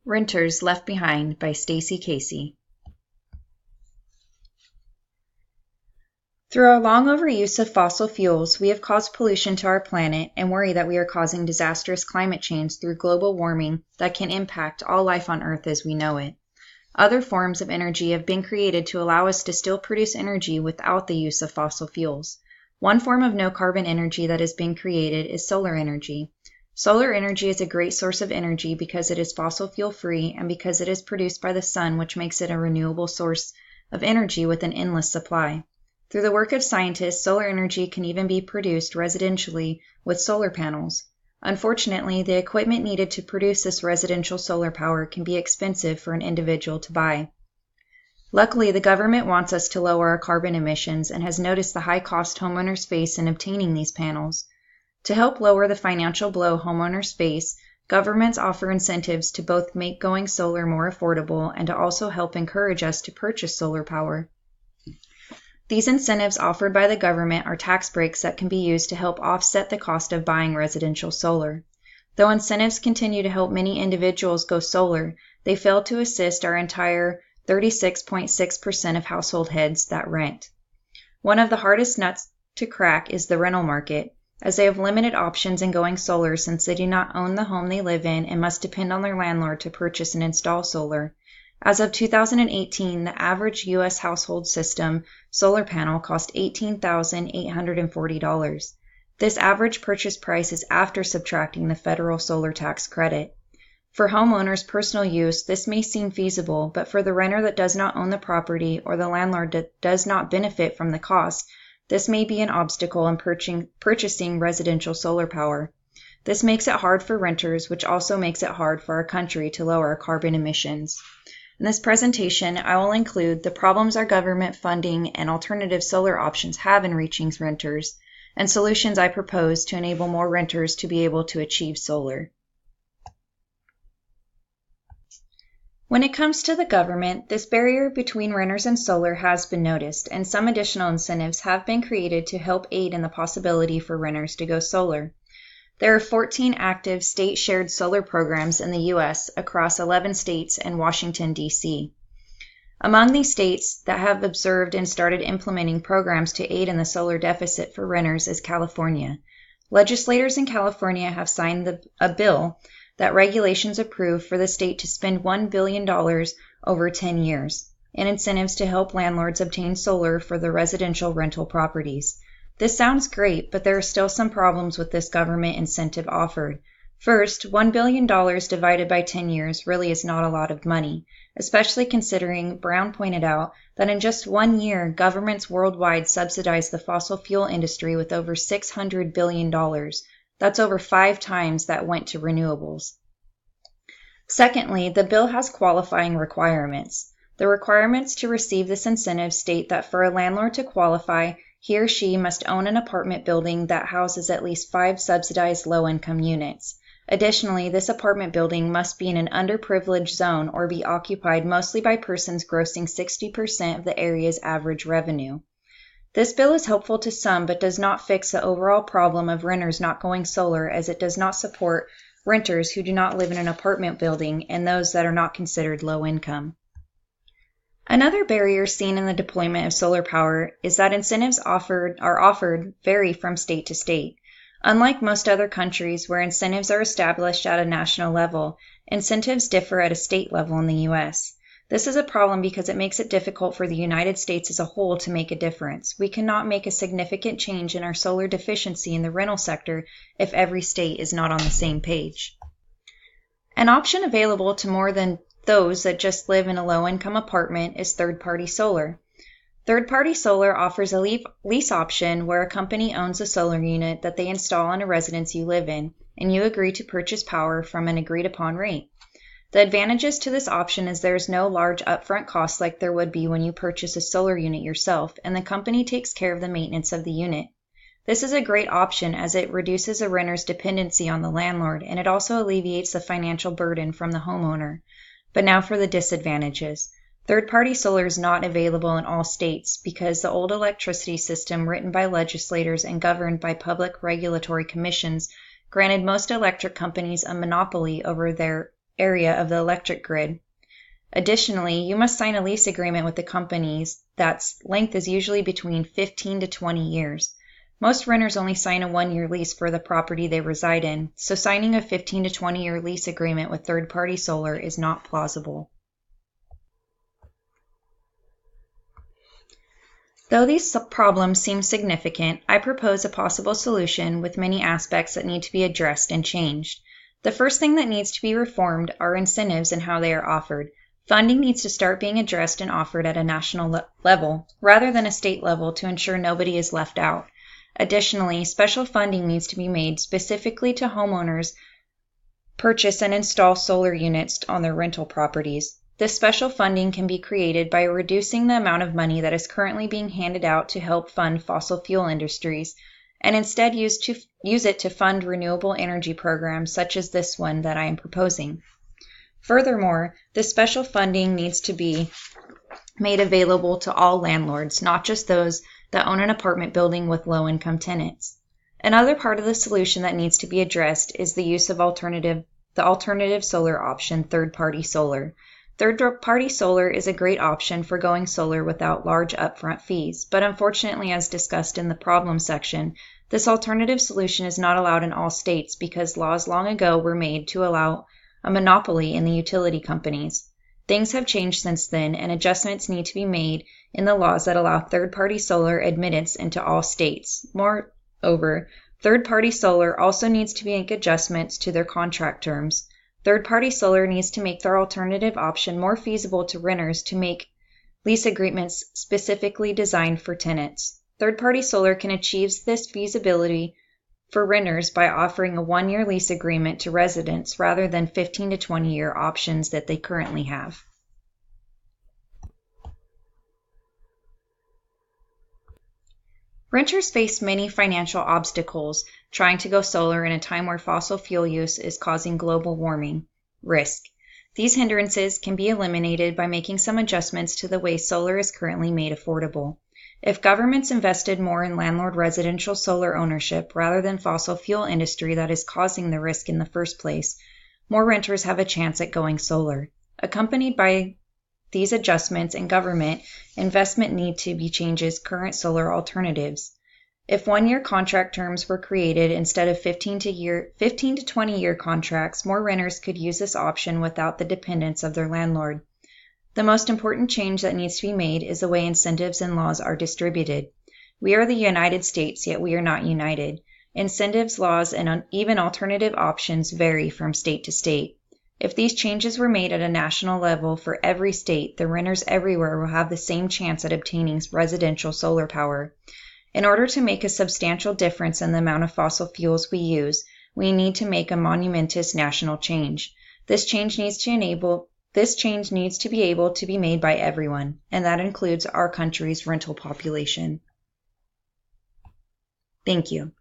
Renters Left Behind by Stacy Casey. Through our long overuse of fossil fuels, we have caused pollution to our planet and worry that we are causing disastrous climate change through global warming that can impact all life on Earth as we know it. Other forms of energy have been created to allow us to still produce energy without the use of fossil fuels. One form of no-carbon energy that has been created is solar energy. Solar energy is a great source of energy because it is fossil fuel free and because it is produced by the sun, which makes it a renewable source of energy with an endless supply. Through the work of scientists, solar energy can even be produced residentially with solar panels. Unfortunately, the equipment needed to produce this residential solar power can be expensive for an individual to buy. Luckily, the government wants us to lower our carbon emissions and has noticed the high cost homeowners face in obtaining these panels. To help lower the financial blow homeowners face, governments offer incentives to both make going solar more affordable and to also help encourage us to purchase solar power. These incentives offered by the government are tax breaks that can be used to help offset the cost of buying residential solar. Though incentives continue to help many individuals go solar, they fail to assist our entire 36.6% of household heads that rent. One of the hardest nuts to crack is the rental market, as they have limited options in going solar since they do not own the home they live in and must depend on their landlord to purchase and install solar. As of 2018, the average U.S. household system solar panel cost $18,840. This average purchase price is after subtracting the federal solar tax credit. For homeowners' personal use, this may seem feasible, but for the renter that does not own the property or the landlord that does not benefit from the cost, this may be an obstacle in purchasing residential solar power. This makes it hard for renters, which also makes it hard for our country to lower our carbon emissions. In this presentation, I will include the problems our government funding and alternative solar options have in reaching renters, and solutions I propose to enable more renters to be able to achieve solar. When it comes to the government, this barrier between renters and solar has been noticed, and some additional incentives have been created to help aid in the possibility for renters to go solar. There are 14 active state-shared solar programs in the U.S. across 11 states and Washington, D.C. Among these states that have observed and started implementing programs to aid in the solar deficit for renters is California. Legislators in California have signed a bill that regulations approve for the state to spend $1 billion over 10 years in incentives to help landlords obtain solar for their residential rental properties. This sounds great, but there are still some problems with this government incentive offered. First, $1 billion divided by 10 years really is not a lot of money, especially considering Brown pointed out that in just 1 year, governments worldwide subsidized the fossil fuel industry with over $600 billion. That's over 5 times that went to renewables. Secondly, the bill has qualifying requirements. The requirements to receive this incentive state that for a landlord to qualify, he or she must own an apartment building that houses at least 5 subsidized low-income units. Additionally, this apartment building must be in an underprivileged zone or be occupied mostly by persons grossing 60% of the area's average revenue. This bill is helpful to some but does not fix the overall problem of renters not going solar, as it does not support renters who do not live in an apartment building and those that are not considered low income. Another barrier seen in the deployment of solar power is that incentives offered vary from state to state. Unlike most other countries where incentives are established at a national level, incentives differ at a state level in the U.S. This is a problem because it makes it difficult for the United States as a whole to make a difference. We cannot make a significant change in our solar deficiency in the rental sector if every state is not on the same page. An option available to more than those that just live in a low-income apartment is third-party solar. Third-party solar offers a lease option where a company owns a solar unit that they install on a residence you live in, and you agree to purchase power from an agreed-upon rate. The advantages to this option is there is no large upfront cost like there would be when you purchase a solar unit yourself, and the company takes care of the maintenance of the unit. This is a great option as it reduces a renter's dependency on the landlord, and it also alleviates the financial burden from the homeowner. But now for the disadvantages. Third-party solar is not available in all states because the old electricity system written by legislators and governed by public regulatory commissions granted most electric companies a monopoly over their area of the electric grid. Additionally, you must sign a lease agreement with the companies that's length is usually between 15 to 20 years. Most renters only sign a 1-year lease for the property they reside in, so signing a 15 to 20-year lease agreement with third-party solar is not plausible. Though these problems seem significant, I propose a possible solution with many aspects that need to be addressed and changed. The first thing that needs to be reformed are incentives and how they are offered. Funding needs to start being addressed and offered at a national level rather than a state level to ensure nobody is left out. Additionally, special funding needs to be made specifically to homeowners purchase and install solar units on their rental properties. This special funding can be created by reducing the amount of money that is currently being handed out to help fund fossil fuel industries, and instead use it to fund renewable energy programs such as this one that I am proposing. Furthermore, this special funding needs to be made available to all landlords, not just those that own an apartment building with low-income tenants. Another part of the solution that needs to be addressed is the use of the alternative solar option, third-party solar. Third-party solar is a great option for going solar without large upfront fees, but unfortunately, as discussed in the problem section, this alternative solution is not allowed in all states because laws long ago were made to allow a monopoly in the utility companies. Things have changed since then, and adjustments need to be made in the laws that allow third-party solar admittance into all states. Moreover, third-party solar also needs to make adjustments to their contract terms. Third-party solar needs to make their alternative option more feasible to renters to make lease agreements specifically designed for tenants. Third-party solar can achieve this feasibility for renters by offering a 1-year lease agreement to residents rather than 15 to 20-year options that they currently have. Renters face many financial obstacles trying to go solar in a time where fossil fuel use is causing global warming risk. These hindrances can be eliminated by making some adjustments to the way solar is currently made affordable. If governments invested more in landlord residential solar ownership rather than fossil fuel industry that is causing the risk in the first place, more renters have a chance at going solar. Accompanied by these adjustments in government investment need to be changes current solar alternatives. If 1-year contract terms were created instead of 15 to 20-year contracts, more renters could use this option without the dependence of their landlord. The most important change that needs to be made is the way incentives and laws are distributed. We are the United States, yet we are not united. Incentives, laws, and even alternative options vary from state to state. If these changes were made at a national level for every state, the renters everywhere will have the same chance at obtaining residential solar power. In order to make a substantial difference in the amount of fossil fuels we use, we need to make a monumentous national change. This change needs to be able to be made by everyone, and that includes our country's rental population. Thank you.